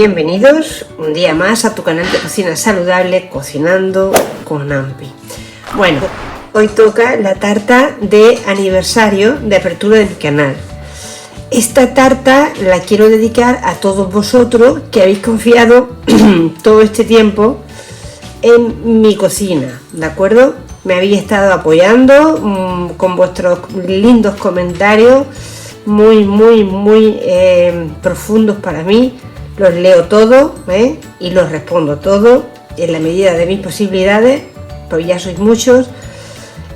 Bienvenidos un día más a tu canal de cocina saludable, Cocinando con Ampi. Bueno, hoy toca la tarta de aniversario de apertura de mi canal. Esta tarta la quiero dedicar a todos vosotros que habéis confiado todo este tiempo en mi cocina, ¿de acuerdo? Me habéis estado apoyando con vuestros lindos comentarios, muy profundos para mí. Los leo todos y los respondo todos en la medida de mis posibilidades, pues ya sois muchos.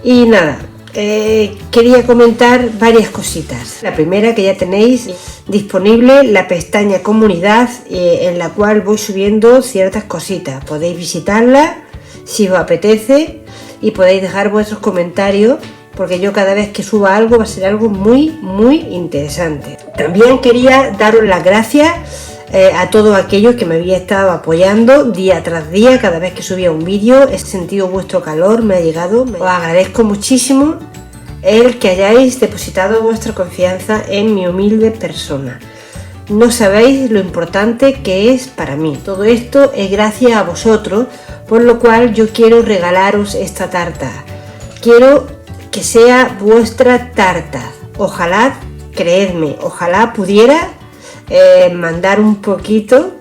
Y nada, quería comentar varias cositas. La primera, que ya tenéis disponible la pestaña comunidad, en la cual voy subiendo ciertas cositas. Podéis visitarla si os apetece y podéis dejar vuestros comentarios, porque yo cada vez que suba algo va a ser algo muy interesante. También quería daros las gracias a todos aquellos que me había estado apoyando día tras día. Cada vez que subía un vídeo he sentido vuestro calor, me ha llegado. Os agradezco muchísimo el que hayáis depositado vuestra confianza en mi humilde persona. No sabéis lo importante que es para mí. Todo esto es gracias a vosotros, por lo cual yo quiero regalaros esta tarta. Quiero que sea vuestra tarta. Ojalá, creedme, ojalá pudiera mandar un poquito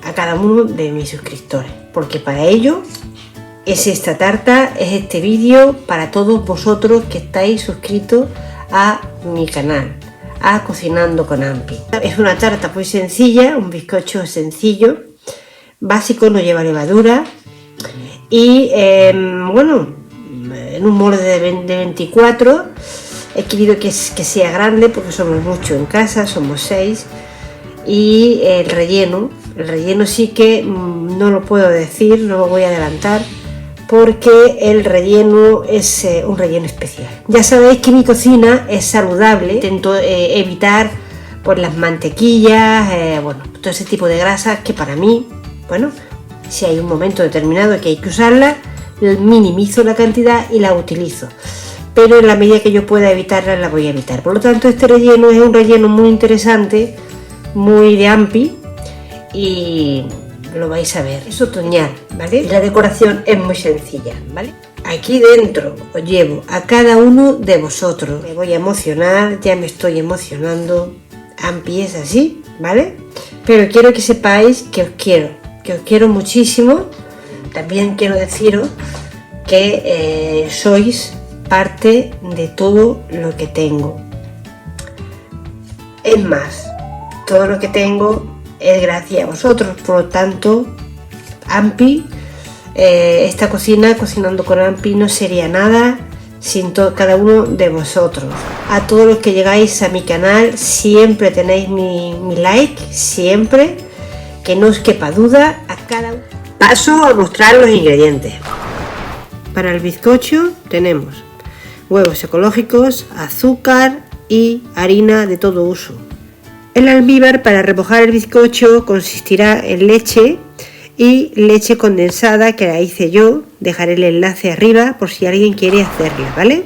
a cada uno de mis suscriptores, porque para ello es esta tarta, es este vídeo para todos vosotros que estáis suscritos a mi canal, a Cocinando con Ampi. Es una tarta muy sencilla, un bizcocho sencillo, básico, no lleva levadura y bueno, en un molde de 24. He querido que sea grande porque somos muchos en casa, somos 6. Y el relleno sí que no lo puedo decir, no lo voy a adelantar, porque el relleno es un relleno especial. Ya sabéis que mi cocina es saludable, intento evitar pues las mantequillas, bueno, todo ese tipo de grasas que para mí, bueno, si hay un momento determinado que hay que usarla, minimizo la cantidad y la utilizo, pero en la medida que yo pueda evitarla, la voy a evitar. Por lo tanto, este relleno es un relleno muy interesante, muy de Ampi, y lo vais a ver. Es otoñal, ¿vale? La decoración es muy sencilla, ¿vale? Aquí dentro os llevo a cada uno de vosotros. Me voy a emocionar, ya me estoy emocionando. Ampi es así, ¿vale? Pero quiero que sepáis que os quiero muchísimo. También quiero deciros que sois parte de todo lo que tengo. Es más, todo lo que tengo es gracias a vosotros. Por lo tanto, Ampi, esta cocina, Cocinando con Ampi, no sería nada sin cada uno de vosotros. A todos los que llegáis a mi canal, siempre tenéis mi like, siempre, que no os quepa duda. A cada uno paso a mostrar los ingredientes. Para el bizcocho tenemos huevos ecológicos, azúcar y harina de todo uso. El almíbar para remojar el bizcocho consistirá en leche y leche condensada, que la hice yo. Dejaré el enlace arriba por si alguien quiere hacerla, ¿vale?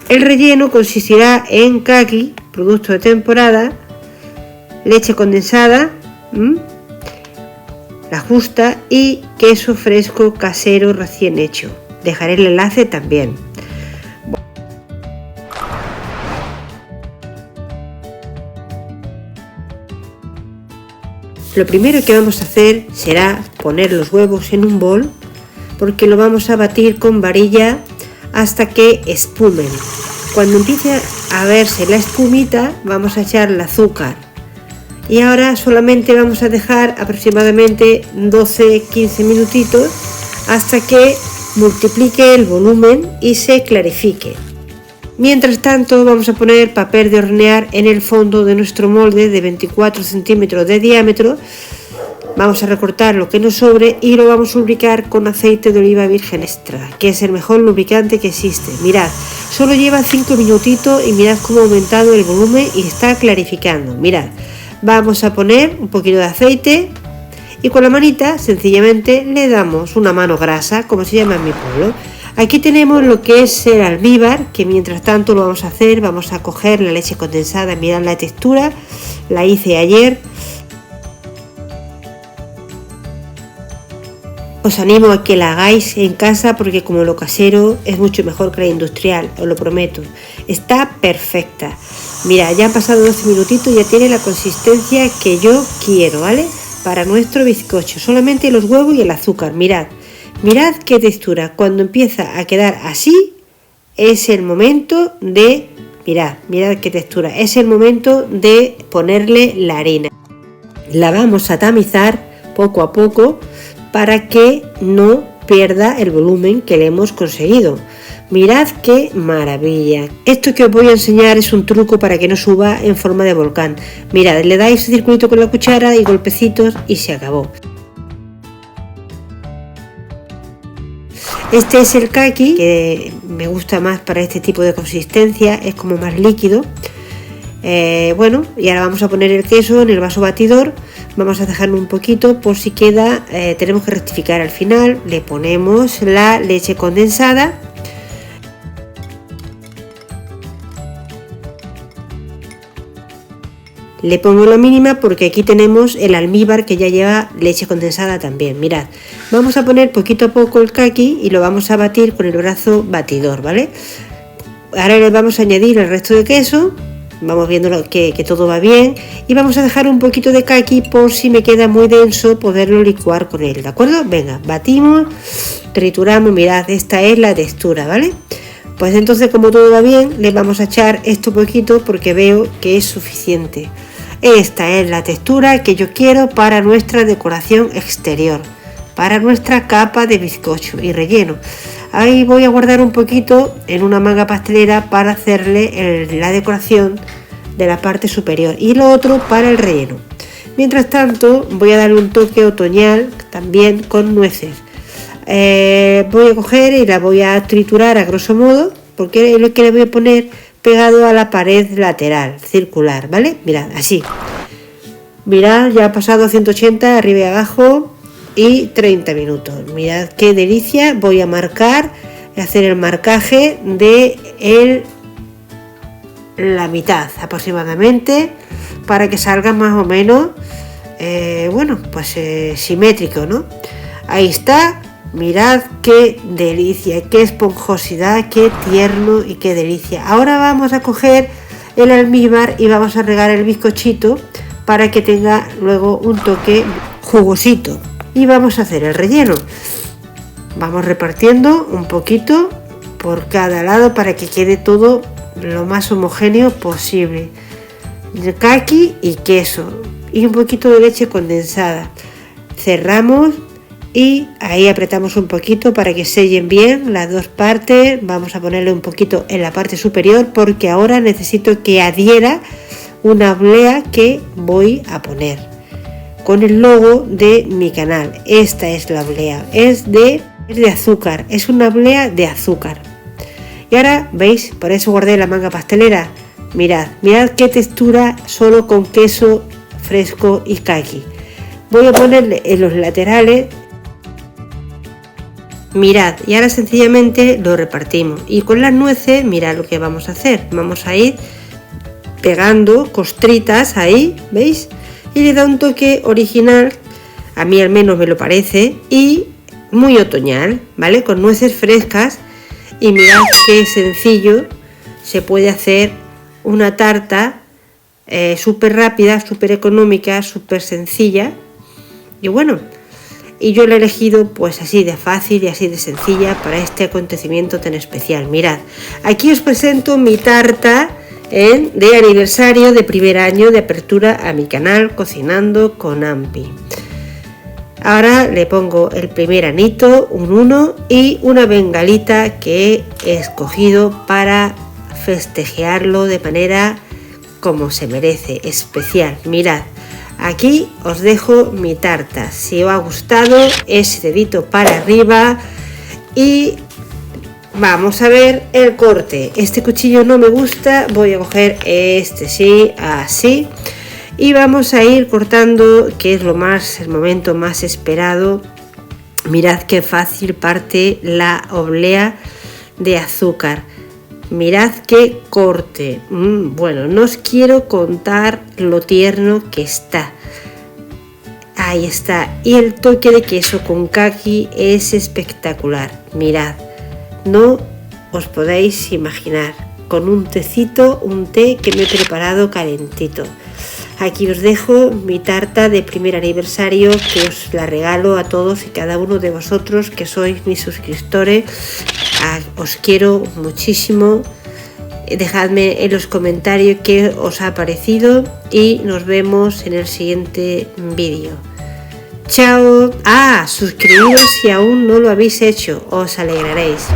El relleno consistirá en caqui, producto de temporada, leche condensada, la justa, y queso fresco casero recién hecho. Dejaré el enlace también. Lo primero que vamos a hacer será poner los huevos en un bol, porque lo vamos a batir con varilla hasta que espumen. Cuando empiece a verse la espumita, vamos a echar el azúcar. Y ahora solamente vamos a dejar aproximadamente 12-15 minutitos hasta que multiplique el volumen y se clarifique. Mientras tanto, vamos a poner papel de hornear en el fondo de nuestro molde de 24 centímetros de diámetro. Vamos a recortar lo que nos sobre y lo vamos a lubricar con aceite de oliva virgen extra, que es el mejor lubricante que existe. Mirad, solo lleva 5 minutitos y mirad cómo ha aumentado el volumen y está clarificando. Mirad, vamos a poner un poquito de aceite y con la manita sencillamente le damos una mano grasa, como se llama en mi pueblo. Aquí tenemos lo que es el almíbar, que mientras tanto lo vamos a hacer. Vamos a coger la leche condensada, mirad la textura, la hice ayer. Os animo a que la hagáis en casa porque como lo casero es mucho mejor que la industrial, os lo prometo. Está perfecta. Mira, ya han pasado 12 minutitos y ya tiene la consistencia que yo quiero, ¿vale? Para nuestro bizcocho, solamente los huevos y el azúcar. Mirad qué textura. Cuando empieza a quedar así, es el momento de... Mirad qué textura. Es el momento de ponerle la harina. La vamos a tamizar poco a poco para que no pierda el volumen que le hemos conseguido. Mirad qué maravilla. Esto que os voy a enseñar es un truco para que no suba en forma de volcán. Mirad, le dais circulito con la cuchara y golpecitos y se acabó. Este es el kaki, que me gusta más para este tipo de consistencia, es como más líquido. Bueno, y ahora vamos a poner el queso en el vaso batidor. Vamos a dejarlo un poquito por si queda, tenemos que rectificar al final. Le ponemos la leche condensada. Le pongo la mínima porque aquí tenemos el almíbar que ya lleva leche condensada también. Mirad, vamos a poner poquito a poco el kaki y lo vamos a batir con el brazo batidor, ¿vale? Ahora le vamos a añadir el resto de queso. Vamos viendo que todo va bien y vamos a dejar un poquito de kaki por si me queda muy denso poderlo licuar con él, ¿de acuerdo? Venga, batimos, trituramos, mirad, esta es la textura, ¿vale? Pues entonces, como todo va bien, le vamos a echar esto poquito porque veo que es suficiente. Esta es la textura que yo quiero para nuestra decoración exterior, para nuestra capa de bizcocho y relleno. Ahí voy a guardar un poquito en una manga pastelera para hacerle la decoración de la parte superior y lo otro para el relleno. Mientras tanto, voy a darle un toque otoñal también con nueces. Voy a coger y la voy a triturar a grosso modo porque es lo que le voy a poner pegado a la pared lateral circular, ¿vale? Mirad, así. Mirad, ya ha pasado 180 arriba y abajo y 30 minutos. Mirad qué delicia. Voy a hacer el marcaje de la mitad aproximadamente para que salga más o menos bueno, pues simétrico, ¿no? Ahí está. Mirad qué delicia, qué esponjosidad, qué tierno y qué delicia. Ahora vamos a coger el almíbar y vamos a regar el bizcochito para que tenga luego un toque jugosito. Y vamos a hacer el relleno. Vamos repartiendo un poquito por cada lado para que quede todo lo más homogéneo posible. Kaki y queso y un poquito de leche condensada. Cerramos. Y ahí apretamos un poquito para que sellen bien las dos partes. Vamos a ponerle un poquito en la parte superior porque ahora necesito que adhiera una oblea que voy a poner con el logo de mi canal. Esta es la oblea, es de azúcar, es una oblea de azúcar. Y ahora, ¿veis? Por eso guardé la manga pastelera. Mirad qué textura solo con queso fresco y kaki. Voy a ponerle en los laterales. Mirad, y ahora sencillamente lo repartimos. Y con las nueces, mirad lo que vamos a hacer. Vamos a ir pegando costritas ahí, ¿veis? Y le da un toque original, a mí al menos me lo parece, y muy otoñal, ¿vale? Con nueces frescas. Y mirad qué sencillo se puede hacer una tarta súper rápida, súper económica, súper sencilla. Y bueno, y yo la he elegido pues así de fácil y así de sencilla para este acontecimiento tan especial. Mirad, aquí os presento mi tarta de aniversario de primer año de apertura a mi canal Cocinando con Ampi. Ahora le pongo el primer anito, un 1 y una bengalita que he escogido para festejarlo de manera como se merece, especial. Mirad. Aquí os dejo mi tarta. Si os ha gustado, ese dedito para arriba. Y vamos a ver el corte. Este cuchillo no me gusta. Voy a coger este, sí, así. Y vamos a ir cortando, que es el momento más esperado. Mirad qué fácil parte la oblea de azúcar. Mirad qué corte. Bueno, no os quiero contar lo tierno que está. Ahí está. Y el toque de queso con kaki es espectacular. Mirad, no os podéis imaginar. Con un tecito, un té que me he preparado calentito. Aquí os dejo mi tarta de primer aniversario, que os la regalo a todos y cada uno de vosotros que sois mis suscriptores. Os quiero muchísimo. Dejadme en los comentarios qué os ha parecido y nos vemos en el siguiente vídeo. Chao. Suscribiros si aún no lo habéis hecho, os alegraréis.